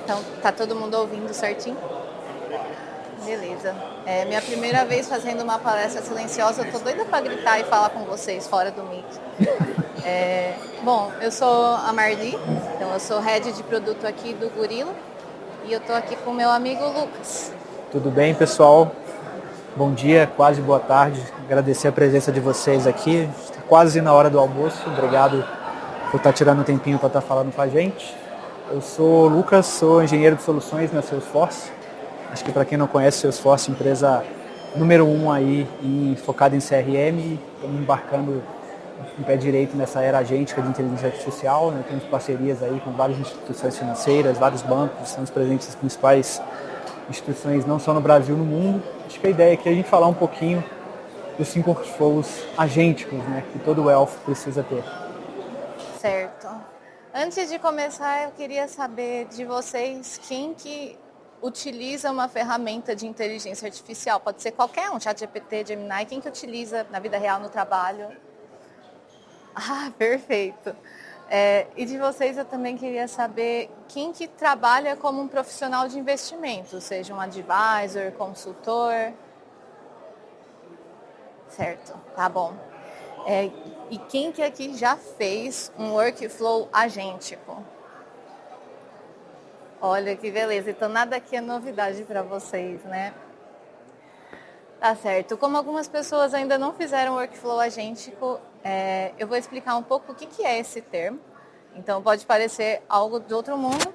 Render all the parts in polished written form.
Então, tá todo mundo ouvindo certinho? Beleza. É minha primeira vez fazendo uma palestra silenciosa. Eu tô doida para gritar e falar com vocês fora do mic. Bom, eu sou a Marli, então eu sou head de produto aqui do Gorilla e eu tô aqui com o meu amigo Lucas. Tudo bem, pessoal? Bom dia, quase boa tarde. Agradecer a presença de vocês aqui. Está quase na hora do almoço. Obrigado por estar tirando um tempinho para estar falando com a gente. Eu sou o Lucas, sou engenheiro de soluções na Salesforce. Acho que para quem não conhece, Salesforce, empresa número 1 aí focada em CRM. Estamos embarcando em pé direito nessa era agêntica de inteligência artificial. Né? Temos parcerias aí com várias instituições financeiras, vários bancos, estamos presentes nas principais instituições, não só no Brasil, no mundo. Acho que a ideia aqui é a gente falar um pouquinho dos 5 workflows agênticos, né, que todo elfo precisa ter. Certo. Antes de começar, eu queria saber de vocês quem que utiliza uma ferramenta de inteligência artificial. Pode ser qualquer um, ChatGPT, Gemini, quem que utiliza na vida real, no trabalho? Ah, perfeito. E de vocês eu também queria saber quem que trabalha como um profissional de investimento, seja um advisor, consultor. Certo, tá bom. E quem que aqui já fez um workflow agêntico? Olha que beleza, então nada aqui é novidade para vocês, né? Tá certo. Como algumas pessoas ainda não fizeram workflow agêntico, eu vou explicar um pouco o que é esse termo. Então pode parecer algo de outro mundo,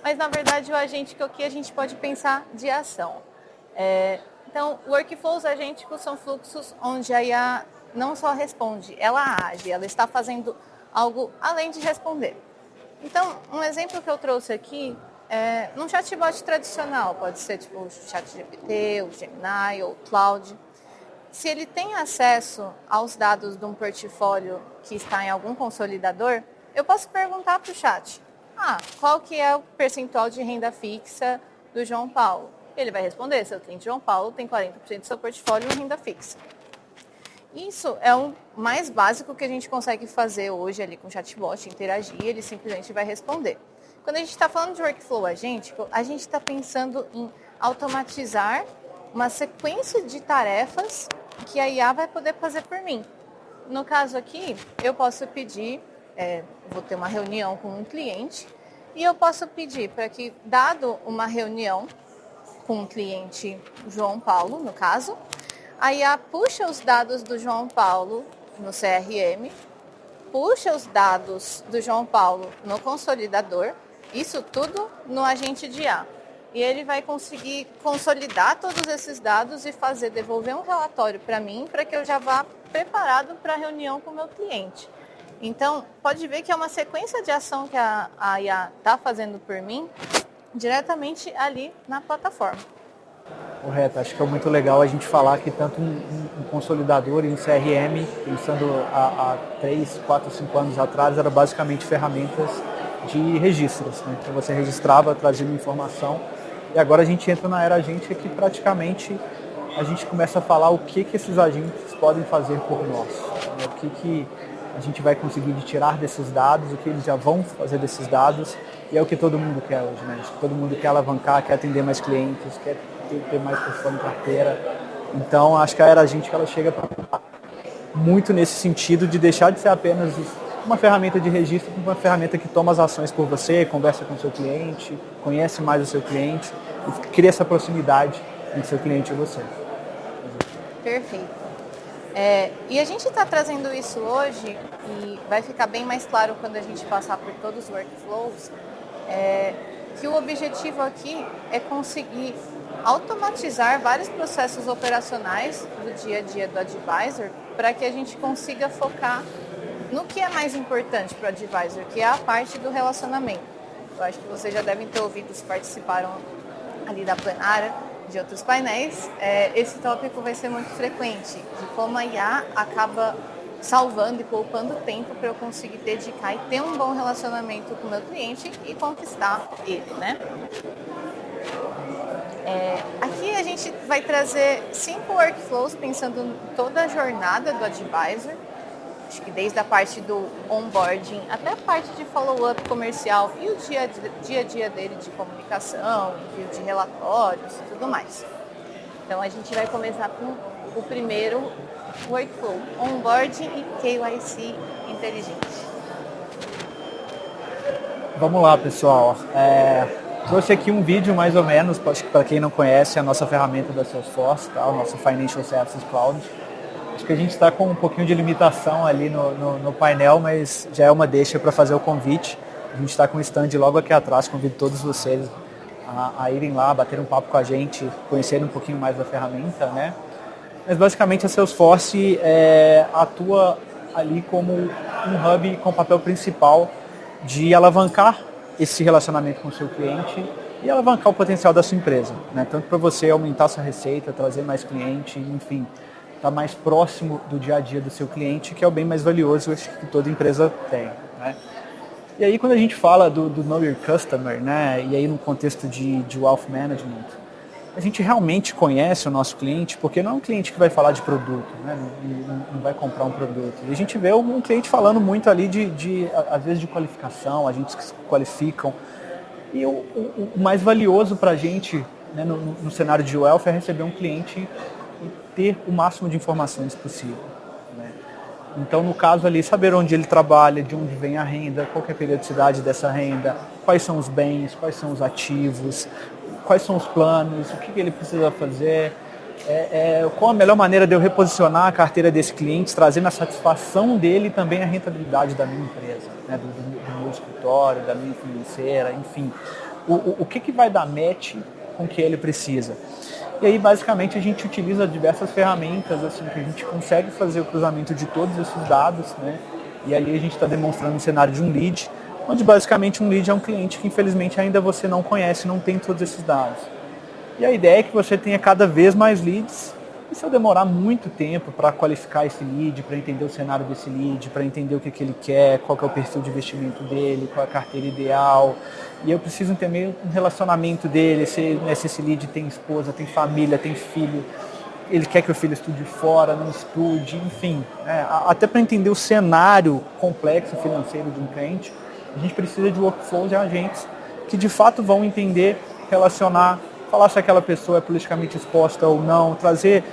mas na verdade o agêntico aqui a gente pode pensar de ação. Então, workflows agênticos são fluxos onde a IA não só responde, ela age, ela está fazendo algo além de responder. Então, um exemplo que eu trouxe aqui num chatbot tradicional, pode ser tipo o ChatGPT, o Gemini ou o Claude. Se ele tem acesso aos dados de um portfólio que está em algum consolidador, eu posso perguntar para o chat, qual que é o percentual de renda fixa do João Paulo? Ele vai responder, seu cliente João Paulo tem 40% do seu portfólio em renda fixa. Isso é o mais básico que a gente consegue fazer hoje ali com o chatbot, interagir, ele simplesmente vai responder. Quando a gente está falando de workflow agêntico, a gente está pensando em automatizar uma sequência de tarefas que a IA vai poder fazer por mim. No caso aqui, eu posso pedir, vou ter uma reunião com um cliente, e eu posso pedir para que, dado uma reunião com um cliente João Paulo, no caso, a IA puxa os dados do João Paulo no CRM, puxa os dados do João Paulo no consolidador, isso tudo no agente de IA. E ele vai conseguir consolidar todos esses dados e devolver um relatório para mim, para que eu já vá preparado para a reunião com o meu cliente. Então, pode ver que é uma sequência de ação que a IA está fazendo por mim, diretamente ali na plataforma. Correto, acho que é muito legal a gente falar que tanto um consolidador e um CRM, pensando há 3, 4, 5 anos atrás, eram basicamente ferramentas de registros, né? Então você registrava, trazia informação, e agora a gente entra na era agente que praticamente a gente começa a falar o que esses agentes podem fazer por nós, né? O que a gente vai conseguir tirar desses dados, o que eles já vão fazer desses dados, e é o que todo mundo quer hoje, né? Acho que todo mundo quer alavancar, quer atender mais clientes, quer ter mais portfólio em carteira. Então acho que a era agente ela chega para muito nesse sentido de deixar de ser apenas uma ferramenta de registro, uma ferramenta que toma as ações por você, conversa com o seu cliente, conhece mais o seu cliente e cria essa proximidade entre seu cliente e você. Perfeito. E a gente está trazendo isso hoje e vai ficar bem mais claro quando a gente passar por todos os workflows, que o objetivo aqui é conseguir automatizar vários processos operacionais do dia a dia do advisor para que a gente consiga focar no que é mais importante para o advisor, que é a parte do relacionamento. Eu acho que vocês já devem ter ouvido, se participaram ali da plenária, de outros painéis. Esse tópico vai ser muito frequente, de como a IA acaba salvando e poupando tempo para eu conseguir dedicar e ter um bom relacionamento com o meu cliente e conquistar ele, né? Aqui a gente vai trazer 5 workflows pensando em toda a jornada do advisor, Acho que desde a parte do onboarding até a parte de follow-up comercial e o dia a dia dele de comunicação, envio de relatórios e tudo mais. Então a gente vai começar com o primeiro workflow, onboarding e KYC inteligente. Vamos lá, pessoal. Trouxe aqui um vídeo mais ou menos, para quem não conhece, a nossa ferramenta da Salesforce, tá? O nosso Financial Services Cloud. Acho que a gente está com um pouquinho de limitação ali no painel, mas já é uma deixa para fazer o convite. A gente está com o stand logo aqui atrás, convido todos vocês a irem lá, bater um papo com a gente, conhecerem um pouquinho mais da ferramenta, né? Mas basicamente a Salesforce atua ali como um hub com o papel principal de alavancar esse relacionamento com o seu cliente e alavancar o potencial da sua empresa, né? Tanto para você aumentar sua receita, trazer mais cliente, enfim, estar mais próximo do dia a dia do seu cliente, que é o bem mais valioso que toda empresa tem, né? E aí quando a gente fala do Know Your Customer, né, e aí no contexto de Wealth Management, a gente realmente conhece o nosso cliente, porque não é um cliente que vai falar de produto, né? Não vai comprar um produto. E a gente vê um cliente falando muito ali às vezes, de qualificação, agentes que se qualificam. E o mais valioso para a gente, né, no cenário de wealth é receber um cliente e ter o máximo de informações possível, né? Então, no caso ali, saber onde ele trabalha, de onde vem a renda, qual que é a periodicidade dessa renda, quais são os bens, quais são os ativos, quais são os planos, o que ele precisa fazer, qual a melhor maneira de eu reposicionar a carteira desse cliente, trazendo a satisfação dele e também a rentabilidade da minha empresa, né, do meu escritório, da minha financeira, enfim. O que vai dar match com o que ele precisa. E aí, basicamente, a gente utiliza diversas ferramentas, assim, que a gente consegue fazer o cruzamento de todos esses dados, né? E ali a gente está demonstrando um cenário de um lead, onde basicamente um lead é um cliente que infelizmente ainda você não conhece, não tem todos esses dados. E a ideia é que você tenha cada vez mais leads, e se eu demorar muito tempo para qualificar esse lead, para entender o cenário desse lead, para entender o que ele quer, qual que é o perfil de investimento dele, qual é a carteira ideal, e eu preciso entender um relacionamento dele, se esse lead tem esposa, tem família, tem filho, ele quer que o filho estude fora, não estude, enfim, né? Até para entender o cenário complexo financeiro de um cliente, a gente precisa de workflows e agentes que de fato vão entender, relacionar, falar se aquela pessoa é politicamente exposta ou não, trazer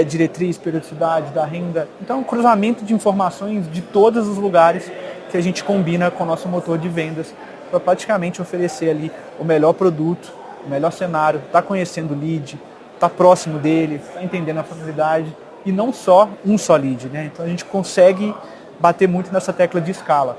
diretriz, periodicidade da renda. Então, um cruzamento de informações de todos os lugares que a gente combina com o nosso motor de vendas para praticamente oferecer ali o melhor produto, o melhor cenário, tá conhecendo o lead, tá próximo dele, tá entendendo a familiaridade e não só um só lead, né? Então a gente consegue bater muito nessa tecla de escala,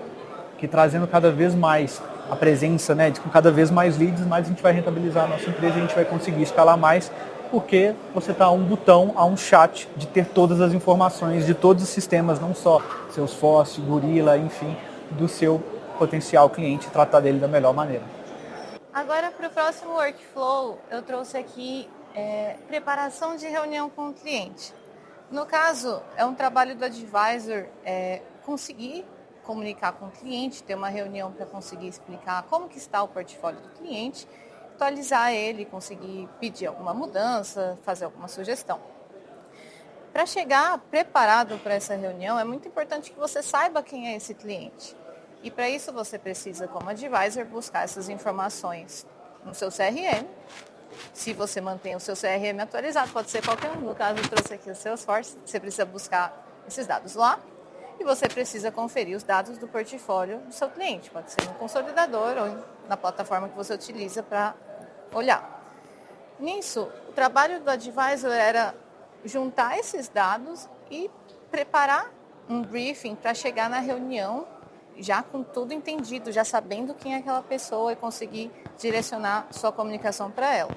que trazendo cada vez mais a presença, né, com cada vez mais leads, mais a gente vai rentabilizar a nossa empresa e a gente vai conseguir escalar mais, porque você está a um botão, a um chat de ter todas as informações de todos os sistemas, não só Salesforce, Gorilla, enfim, do seu potencial cliente e tratar dele da melhor maneira. Agora, para o próximo workflow, eu trouxe aqui preparação de reunião com o cliente. No caso, é um trabalho do advisor conseguir comunicar com o cliente, ter uma reunião para conseguir explicar como que está o portfólio do cliente, atualizar ele, conseguir pedir alguma mudança, fazer alguma sugestão. Para chegar preparado para essa reunião, é muito importante que você saiba quem é esse cliente. E para isso você precisa, como advisor, buscar essas informações no seu CRM. Se você mantém o seu CRM atualizado, pode ser qualquer um. No caso, eu trouxe aqui o Salesforce. Você precisa buscar esses dados lá. E você precisa conferir os dados do portfólio do seu cliente. Pode ser no consolidador ou na plataforma que você utiliza para olhar. Nisso, o trabalho do advisor era juntar esses dados e preparar um briefing para chegar na reunião já com tudo entendido, já sabendo quem é aquela pessoa e conseguir direcionar sua comunicação para ela.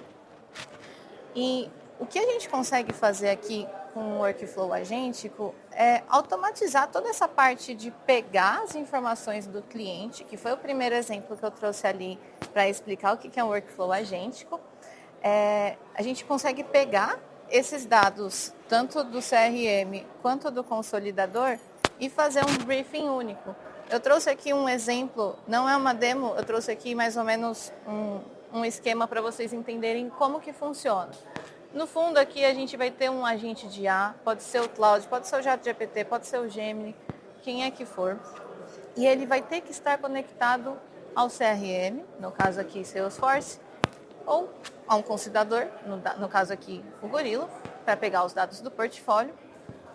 E o que a gente consegue fazer aqui com o workflow agêntico é automatizar toda essa parte de pegar as informações do cliente, que foi o primeiro exemplo que eu trouxe ali para explicar o que é um workflow agêntico. A gente consegue pegar esses dados, tanto do CRM quanto do consolidador, e fazer um briefing único. Eu trouxe aqui um exemplo, não é uma demo, eu trouxe aqui mais ou menos um esquema para vocês entenderem como que funciona. No fundo aqui a gente vai ter um agente de IA, pode ser o Cloud, pode ser o ChatGPT, pode ser o Gemini, quem é que for, e ele vai ter que estar conectado ao CRM, no caso aqui Salesforce, ou a um consolidador, no caso aqui o Gorilla, para pegar os dados do portfólio.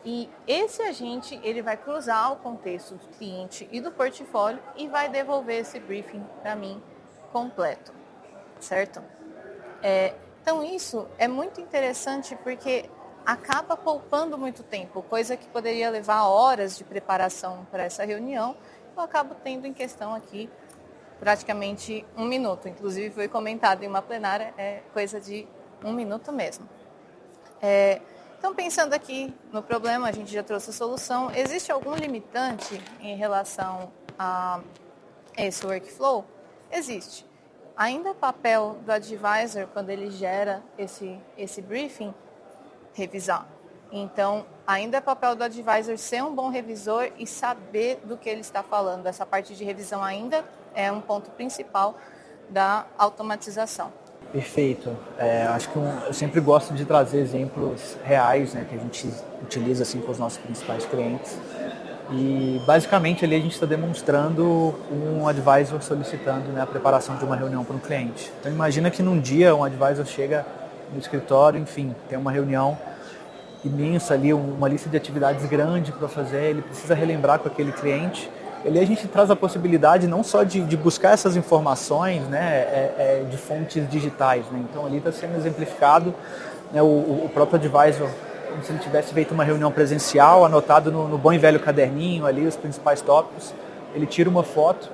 E esse agente, ele vai cruzar o contexto do cliente e do portfólio e vai devolver esse briefing para mim completo, certo? Então isso é muito interessante porque acaba poupando muito tempo, coisa que poderia levar horas de preparação para essa reunião, eu acabo tendo em questão aqui praticamente 1 minuto. Inclusive foi comentado em uma plenária, é coisa de 1 minuto mesmo. Então, pensando aqui no problema, a gente já trouxe a solução. Existe algum limitante em relação a esse workflow? Existe. Ainda é papel do advisor, quando ele gera esse briefing, revisar. Então, ainda é papel do advisor ser um bom revisor e saber do que ele está falando. Essa parte de revisão ainda é um ponto principal da automatização. Perfeito. Acho que eu sempre gosto de trazer exemplos reais, né, que a gente utiliza assim, com os nossos principais clientes. E basicamente ali a gente está demonstrando um advisor solicitando, né, a preparação de uma reunião para um cliente. Então imagina que num dia um advisor chega no escritório, enfim, tem uma reunião imensa ali, uma lista de atividades grande para fazer, ele precisa relembrar com aquele cliente. Ali a gente traz a possibilidade não só de buscar essas informações, né, de fontes digitais, né? Então ali está sendo exemplificado, né, o próprio advisor, como se ele tivesse feito uma reunião presencial, anotado no bom e velho caderninho ali os principais tópicos. Ele tira uma foto,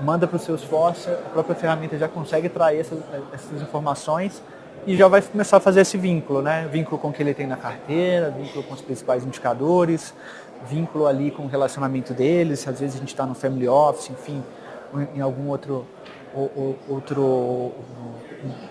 manda para o Salesforce, a própria ferramenta já consegue trazer essas informações e já vai começar a fazer esse vínculo, né? Vínculo com o que ele tem na carteira, vínculo com os principais indicadores, vínculo ali com o relacionamento deles, às vezes a gente está no family office, enfim, em algum outro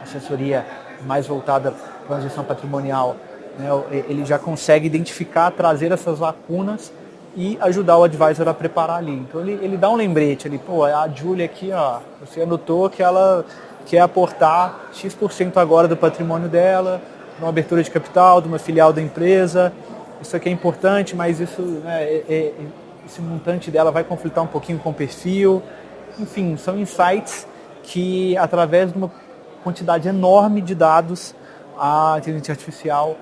assessoria mais voltada para a gestão patrimonial, né? Ele já consegue identificar, trazer essas lacunas e ajudar o advisor a preparar ali. Então ele dá um lembrete ali, pô, a Júlia aqui, ó, você anotou que ela quer aportar X% agora do patrimônio dela, uma abertura de capital, de uma filial da empresa. Isso aqui é importante, mas isso, né, esse montante dela vai conflitar um pouquinho com o perfil. Enfim, são insights que, através de uma quantidade enorme de dados, a inteligência artificial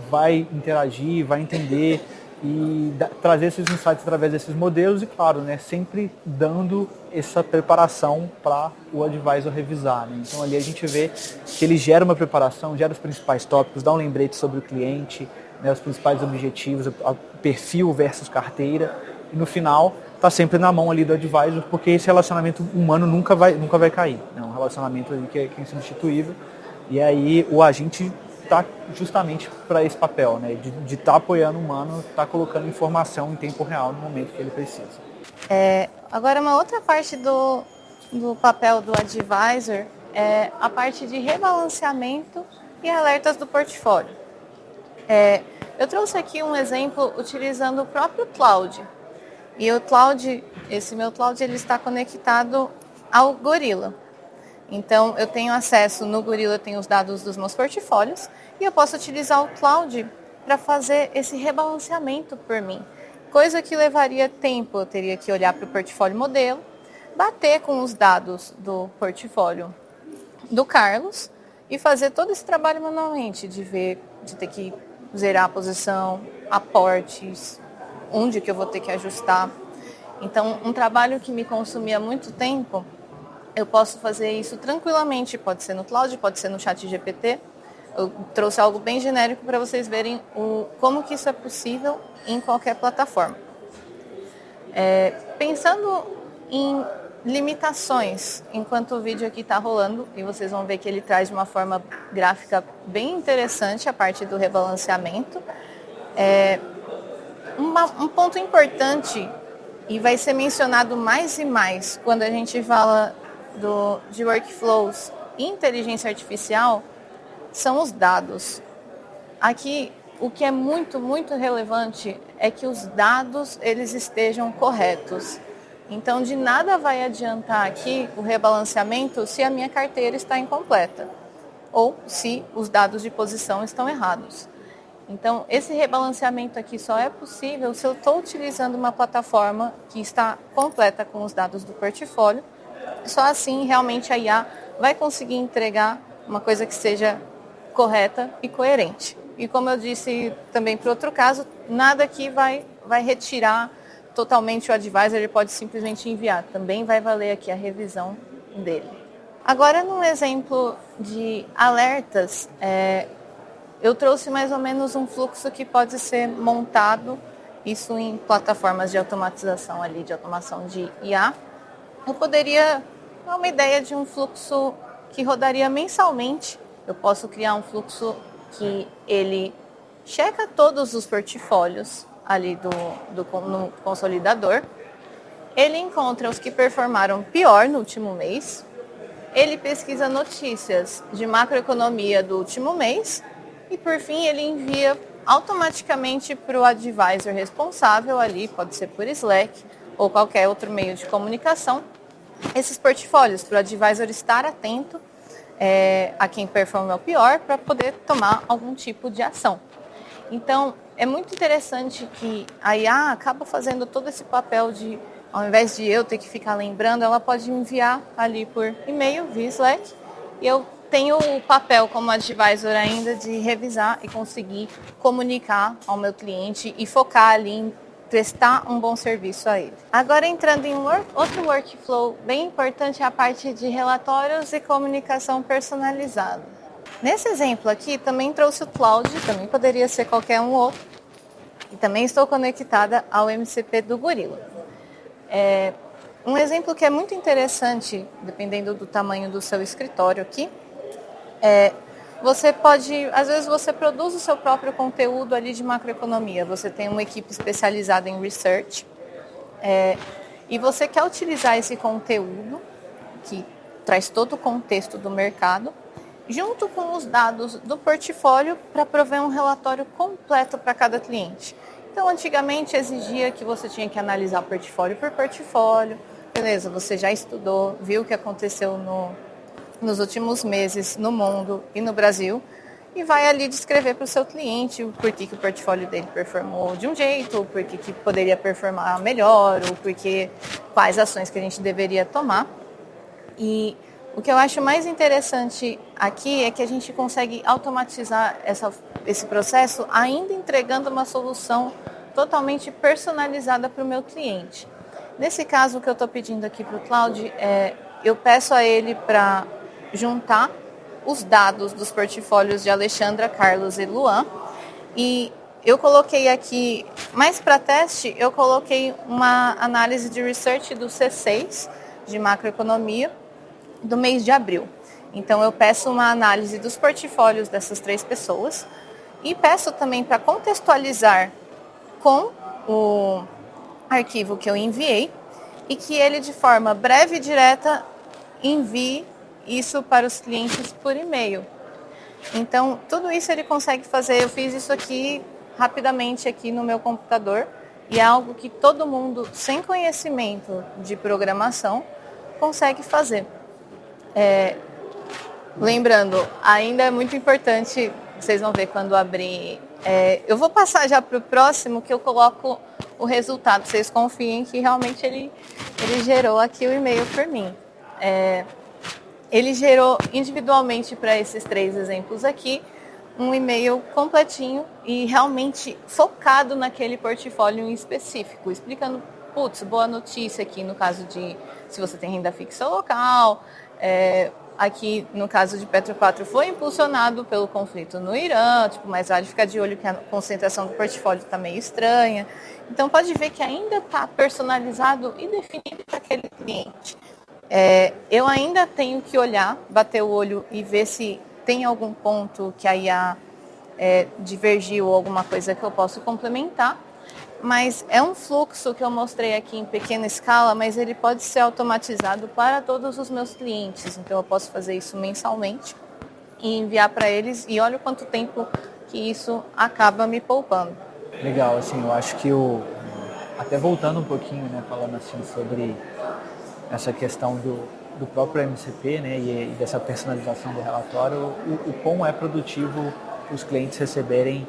vai interagir, vai entender e trazer esses insights através desses modelos e, claro, né, sempre dando essa preparação para o advisor revisar, né? Então ali a gente vê que ele gera uma preparação, gera os principais tópicos, dá um lembrete sobre o cliente, né, os principais objetivos, o perfil versus carteira, e no final está sempre na mão ali do advisor, porque esse relacionamento humano nunca vai cair, né? Um relacionamento ali que é insubstituível, e aí o agente está justamente para esse papel, né, de estar apoiando o humano, estar colocando informação em tempo real no momento que ele precisa. Agora, uma outra parte do papel do advisor é a parte de rebalanceamento e alertas do portfólio. Eu trouxe aqui um exemplo utilizando o próprio Cloud. E o Cloud, esse meu Cloud, ele está conectado ao Gorilla. Então, eu tenho acesso, no Gorilla eu tenho os dados dos meus portfólios e eu posso utilizar o Cloud para fazer esse rebalanceamento por mim. Coisa que levaria tempo, eu teria que olhar para o portfólio modelo, bater com os dados do portfólio do Carlos e fazer todo esse trabalho manualmente, de ter que zerar a posição, aportes, onde que eu vou ter que ajustar. Então, um trabalho que me consumia muito tempo, eu posso fazer isso tranquilamente, pode ser no Cloud, pode ser no ChatGPT. Eu trouxe algo bem genérico para vocês verem como que isso é possível em qualquer plataforma. Pensando em limitações, enquanto o vídeo aqui está rolando, e vocês vão ver que ele traz de uma forma gráfica bem interessante a parte do rebalanceamento. Um ponto importante, e vai ser mencionado mais e mais quando a gente fala de workflows e inteligência artificial, são os dados. Aqui, o que é muito, muito relevante é que os dados eles estejam corretos. Então, de nada vai adiantar aqui o rebalanceamento se a minha carteira está incompleta ou se os dados de posição estão errados. Então, esse rebalanceamento aqui só é possível se eu estou utilizando uma plataforma que está completa com os dados do portfólio. Só assim, realmente, a IA vai conseguir entregar uma coisa que seja correta e coerente. E como eu disse também para outro caso, nada aqui vai retirar totalmente o advisor, ele pode simplesmente enviar. Também vai valer aqui a revisão dele. Agora, num exemplo de alertas, eu trouxe mais ou menos um fluxo que pode ser montado, isso em plataformas de automatização ali, de automação de IA. Eu poderia dar uma ideia de um fluxo que rodaria mensalmente. Eu posso criar um fluxo que ele checa todos os portfólios ali no consolidador. Ele encontra os que performaram pior no último mês. Ele pesquisa notícias de macroeconomia do último mês. E, por fim, ele envia automaticamente para o advisor responsável ali, pode ser por Slack ou qualquer outro meio de comunicação, esses portfólios, para o advisor estar atento a quem performou pior para poder tomar algum tipo de ação. Então, é muito interessante que a IA acaba fazendo todo esse papel de, ao invés de eu ter que ficar lembrando, ela pode enviar ali por e-mail, via Slack, e eu tenho o papel como advisor ainda de revisar e conseguir comunicar ao meu cliente e focar ali em prestar um bom serviço a ele. Agora, entrando em outro workflow bem importante, é a parte de relatórios e comunicação personalizada. Nesse exemplo aqui, também trouxe o Cloud, também poderia ser qualquer um outro, e também estou conectada ao MCP do Gorilla. Um exemplo que é muito interessante, dependendo do tamanho do seu escritório aqui, você pode, às vezes você produz o seu próprio conteúdo ali de macroeconomia, você tem uma equipe especializada em research, e você quer utilizar esse conteúdo, que traz todo o contexto do mercado, junto com os dados do portfólio para prover um relatório completo para cada cliente. Então, antigamente exigia que você tinha que analisar portfólio por portfólio, beleza, você já estudou, viu o que aconteceu nos últimos meses no mundo e no Brasil, e vai ali descrever para o seu cliente o porquê que o portfólio dele performou de um jeito, o porquê que poderia performar melhor, ou porquê, quais ações que a gente deveria tomar. E o que eu acho mais interessante aqui é que a gente consegue automatizar esse processo ainda entregando uma solução totalmente personalizada para o meu cliente. Nesse caso, o que eu estou pedindo aqui para o Cloud eu peço a ele para juntar os dados dos portfólios de Alexandra, Carlos e Luan. E eu coloquei aqui, mais para teste, eu coloquei uma análise de research do C6, de macroeconomia, do mês de abril. Então, eu peço uma análise dos portfólios dessas 3 pessoas e peço também para contextualizar com o arquivo que eu enviei e que ele, de forma breve e direta, envie isso para os clientes por e-mail. Então, tudo isso ele consegue fazer. Eu fiz isso aqui rapidamente aqui no meu computador e é algo que todo mundo sem conhecimento de programação consegue fazer. Lembrando, ainda é muito importante, vocês vão ver quando abrir. Eu vou passar já para o próximo que eu coloco o resultado. Vocês confiem que realmente ele gerou aqui o e-mail por mim. Ele gerou individualmente para esses 3 exemplos aqui um e-mail completinho e realmente focado naquele portfólio em específico, explicando, boa notícia aqui no caso de se você tem renda fixa local, aqui no caso de Petro 4 foi impulsionado pelo conflito no Irã, mas vale ficar de olho que a concentração do portfólio está meio estranha. Então pode ver que ainda está personalizado e definido para aquele cliente. Eu ainda tenho que olhar, bater o olho e ver se tem algum ponto que a IA divergiu ou alguma coisa que eu posso complementar, mas é um fluxo que eu mostrei aqui em pequena escala, mas ele pode ser automatizado para todos os meus clientes, então eu posso fazer isso mensalmente e enviar para eles e olha o quanto tempo que isso acaba me poupando. Legal, assim, eu acho que até voltando um pouquinho, né, falando assim sobre essa questão do próprio MCP, né, e dessa personalização do relatório, o quão é produtivo os clientes receberem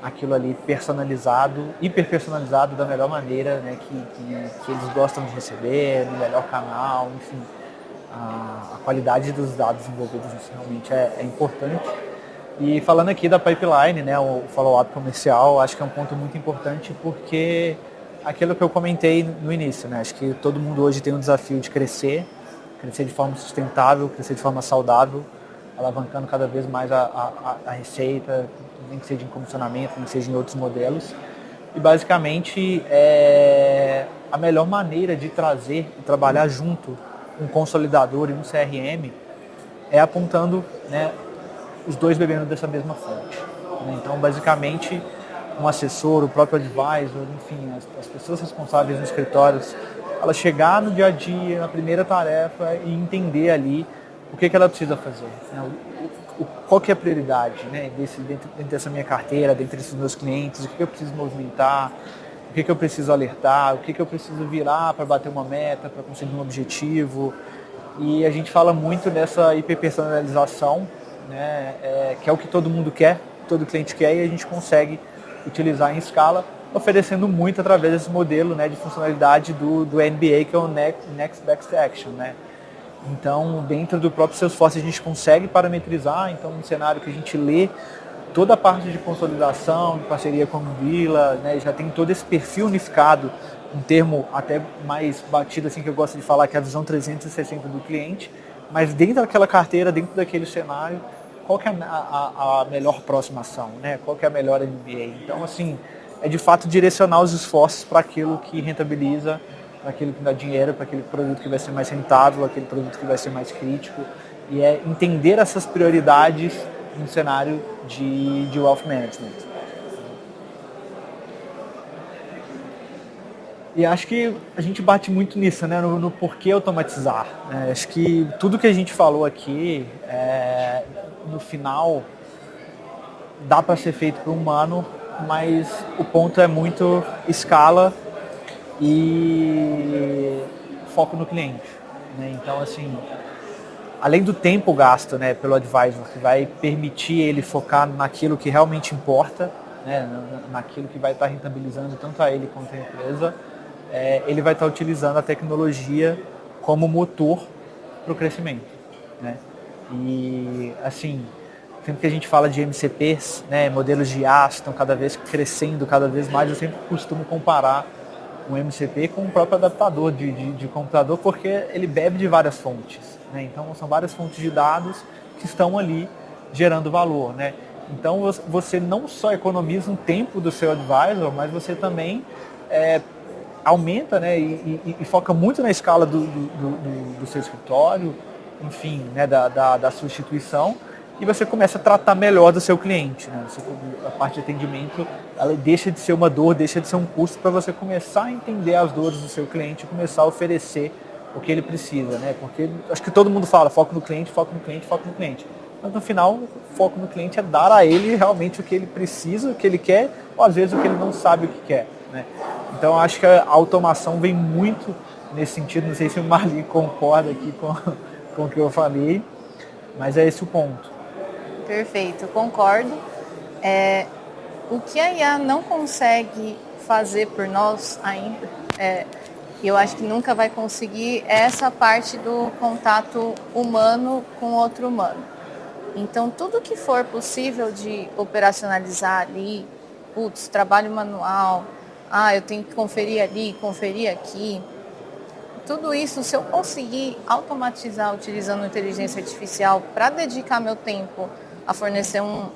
aquilo ali personalizado, hiper personalizado da melhor maneira, né, que eles gostam de receber, no melhor canal, enfim. A qualidade dos dados envolvidos nisso realmente é importante. E falando aqui da pipeline, né, o follow-up comercial, acho que é um ponto muito importante porque aquilo que eu comentei no início, né, acho que todo mundo hoje tem um desafio de crescer de forma sustentável, crescer de forma saudável, alavancando cada vez mais a receita, nem que seja em comissionamento, nem que seja em outros modelos. E basicamente a melhor maneira de trazer e trabalhar junto um consolidador e um CRM é apontando, né, os dois bebendo dessa mesma fonte. Então, basicamente, um assessor, o próprio advisor, enfim, as pessoas responsáveis nos escritórios, ela chegar no dia a dia, na primeira tarefa e entender ali o que ela precisa fazer, né? Qual que é a prioridade, né? Dentro dessa minha carteira, dentro desses meus clientes, o que eu preciso movimentar, o que eu preciso alertar, o que eu preciso virar para bater uma meta, para conseguir um objetivo. E a gente fala muito dessa hiperpersonalização, né? Que é o que todo mundo quer, todo cliente quer, e a gente consegue utilizar em escala, oferecendo muito através desse modelo, né, de funcionalidade do NBA, que é o Next Best Action, né? Então, dentro do próprio Salesforce a gente consegue parametrizar, então um cenário que a gente lê toda a parte de consolidação, de parceria com a Vila, né, já tem todo esse perfil unificado, um termo até mais batido assim que eu gosto de falar, que é a visão 360 do cliente, mas dentro daquela carteira, dentro daquele cenário, qual que é a melhor próxima ação, né? Qual que é a melhor MBA? Então, assim, é de fato direcionar os esforços para aquilo que rentabiliza, para aquilo que dá dinheiro, para aquele produto que vai ser mais rentável, aquele produto que vai ser mais crítico, e é entender essas prioridades no cenário de wealth management. E acho que a gente bate muito nisso, né, no porquê automatizar. Né? Acho que tudo que a gente falou aqui, no final, dá para ser feito por um humano, mas o ponto é muito escala e foco no cliente. Né? Então, assim, além do tempo gasto, né, pelo advisor, que vai permitir ele focar naquilo que realmente importa, né, naquilo que vai estar rentabilizando tanto a ele quanto a empresa, ele vai estar utilizando a tecnologia como motor para o crescimento. Né? E, assim, sempre que a gente fala de MCPs, né, modelos de IA estão cada vez crescendo, cada vez mais, eu sempre costumo comparar um MCP com o próprio adaptador de computador, porque ele bebe de várias fontes. Né? Então, são várias fontes de dados que estão ali gerando valor. Né? Então, você não só economiza um tempo do seu advisor, mas você também aumenta, né, e foca muito na escala do seu escritório, enfim, né, da sua instituição, e você começa a tratar melhor do seu cliente. Né? A parte de atendimento, ela deixa de ser uma dor, deixa de ser um custo, para você começar a entender as dores do seu cliente e começar a oferecer o que ele precisa. Né? Porque acho que todo mundo fala foco no cliente, foco no cliente, foco no cliente. Mas no final, o foco no cliente é dar a ele realmente o que ele precisa, o que ele quer, ou às vezes o que ele não sabe o que quer. Né? Então acho que a automação vem muito nesse sentido, não sei se o Marli concorda aqui com o que eu falei, mas é esse o ponto. Perfeito, concordo. O que a IA não consegue fazer por nós ainda, e eu acho que nunca vai conseguir, é essa parte do contato humano com outro humano. Então, tudo que for possível de operacionalizar ali, trabalho manual, eu tenho que conferir ali, conferir aqui. Tudo isso, se eu conseguir automatizar utilizando inteligência artificial para dedicar meu tempo a fornecer um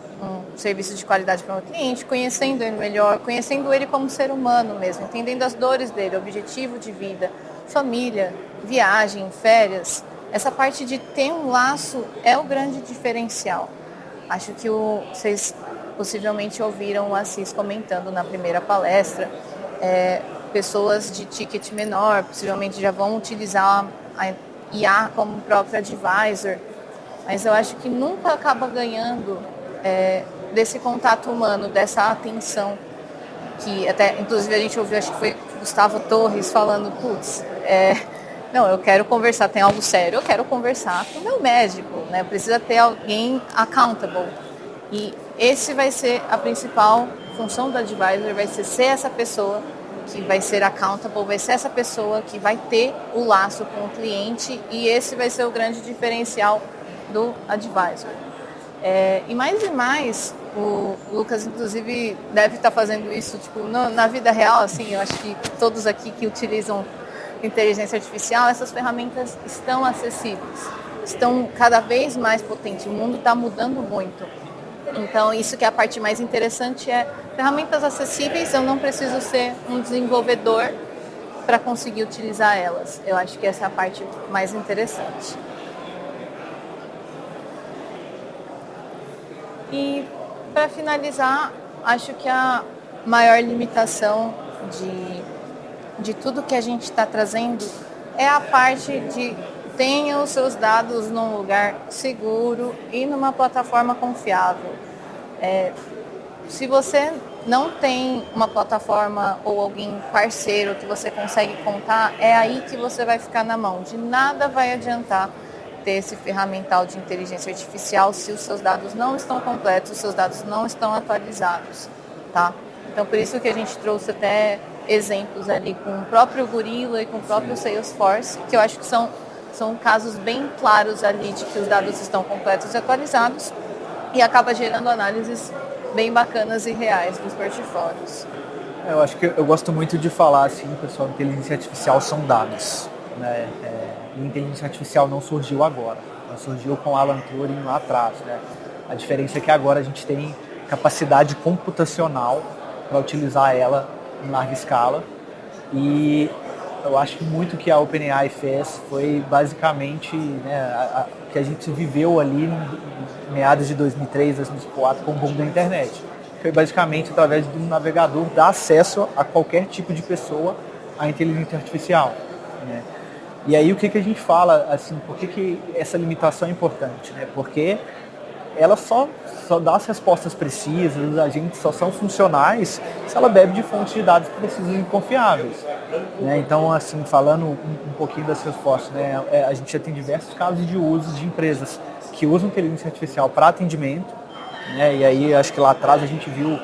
serviço de qualidade para o meu cliente, conhecendo ele melhor, conhecendo ele como ser humano mesmo, entendendo as dores dele, objetivo de vida, família, viagem, férias. Essa parte de ter um laço é o grande diferencial. Acho que vocês possivelmente ouviram o Assis comentando na primeira palestra, pessoas de ticket menor possivelmente já vão utilizar a IA como próprio advisor, mas eu acho que nunca acaba ganhando desse contato humano, dessa atenção, que até, inclusive, a gente ouviu, acho que foi Gustavo Torres falando, não, eu quero conversar, tem algo sério, eu quero conversar com o meu médico, né? Precisa ter alguém accountable. E esse vai ser a principal função do advisor vai ser essa pessoa que vai ser accountable, vai ser essa pessoa que vai ter o laço com o cliente, e esse vai ser o grande diferencial do advisor. E mais, o Lucas, inclusive, deve estar fazendo isso na vida real, assim, eu acho que todos aqui que utilizam inteligência artificial, essas ferramentas estão acessíveis, estão cada vez mais potentes, o mundo está mudando muito. Então, isso que é a parte mais interessante, ferramentas acessíveis, eu não preciso ser um desenvolvedor para conseguir utilizar elas. Eu acho que essa é a parte mais interessante. E, para finalizar, acho que a maior limitação de tudo que a gente está trazendo é a parte de tenha os seus dados num lugar seguro e numa plataforma confiável. Se você não tem uma plataforma ou alguém parceiro que você consegue contar, é aí que você vai ficar na mão. De nada vai adiantar ter esse ferramental de inteligência artificial se os seus dados não estão completos, os seus dados não estão atualizados, tá? Então, por isso que a gente trouxe até exemplos ali com o próprio Gorilla e com o próprio Salesforce, que eu acho que são casos bem claros ali de que os dados estão completos e atualizados, e acaba gerando análises bem bacanas e reais dos portfólios. Eu acho que eu gosto muito de falar assim, pessoal, inteligência artificial são dados, né? E inteligência artificial não surgiu agora, ela surgiu com Alan Turing lá atrás, né? A diferença é que agora a gente tem capacidade computacional para utilizar ela em larga escala, e eu acho que muito que a OpenAI fez foi basicamente, né, que a gente viveu ali em meados de 2003, 2004 com o boom da internet. Foi basicamente através de um navegador dar acesso a qualquer tipo de pessoa à inteligência artificial, né? E aí o que a gente fala, assim, por que essa limitação é importante, né? Porque ela só dá as respostas precisas, os agentes só são funcionais se ela bebe de fontes de dados precisas e confiáveis, né? Então, assim, falando um pouquinho da Salesforce, né? A gente já tem diversos casos de uso de empresas que usam inteligência artificial para atendimento, né? E aí acho que lá atrás a gente viu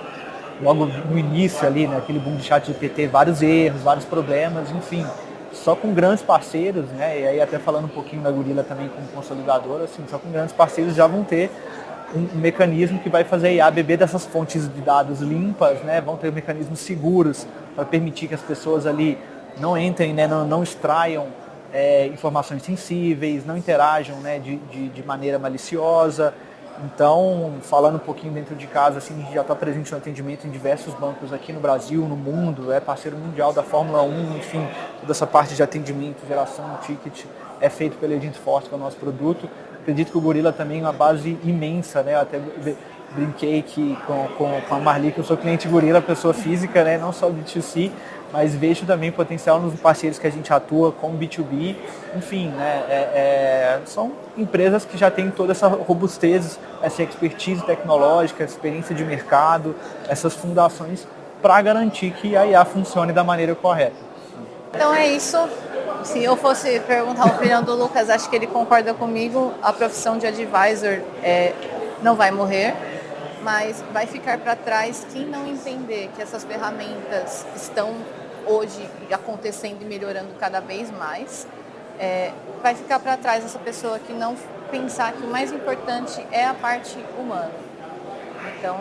logo no início ali, né, aquele boom de ChatGPT, vários erros, vários problemas, enfim, só com grandes parceiros, né? E aí até falando um pouquinho da Gorilla também como consolidadora, assim, só com grandes parceiros já vão ter um mecanismo que vai fazer a IA beber dessas fontes de dados limpas, né? Vão ter mecanismos seguros para permitir que as pessoas ali não entrem, né? Não extraiam informações sensíveis, não interajam, né? de maneira maliciosa. Então, falando um pouquinho dentro de casa, assim, a gente já está presente no atendimento em diversos bancos aqui no Brasil, no mundo, é parceiro mundial da Fórmula 1, enfim, toda essa parte de atendimento, geração, ticket, é feito pelo Agentforce, que é o nosso produto. Acredito que o Gorilla também é uma base imensa, né? Eu até brinquei que com a Marli, que eu sou cliente Gorilla, pessoa física, né? Não só B2C, mas vejo também potencial nos parceiros que a gente atua com B2B, enfim, né? São empresas que já têm toda essa robustez, essa expertise tecnológica, experiência de mercado, essas fundações para garantir que a IA funcione da maneira correta. Então é isso. Se eu fosse perguntar a opinião do Lucas, acho que ele concorda comigo, a profissão de advisor não vai morrer, mas vai ficar para trás quem não entender que essas ferramentas estão hoje acontecendo e melhorando cada vez mais. Vai ficar para trás essa pessoa que não pensar que o mais importante é a parte humana. Então,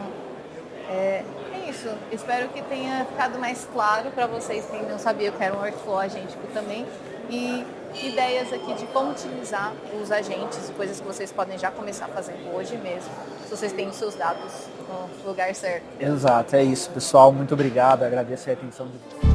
é isso. Espero que tenha ficado mais claro para vocês que não sabiam que era um workflow agêntico também. E ideias aqui de como utilizar os agentes, coisas que vocês podem já começar a fazer hoje mesmo, se vocês têm os seus dados no lugar certo. Exato, é isso, pessoal. Muito obrigado, agradeço a atenção de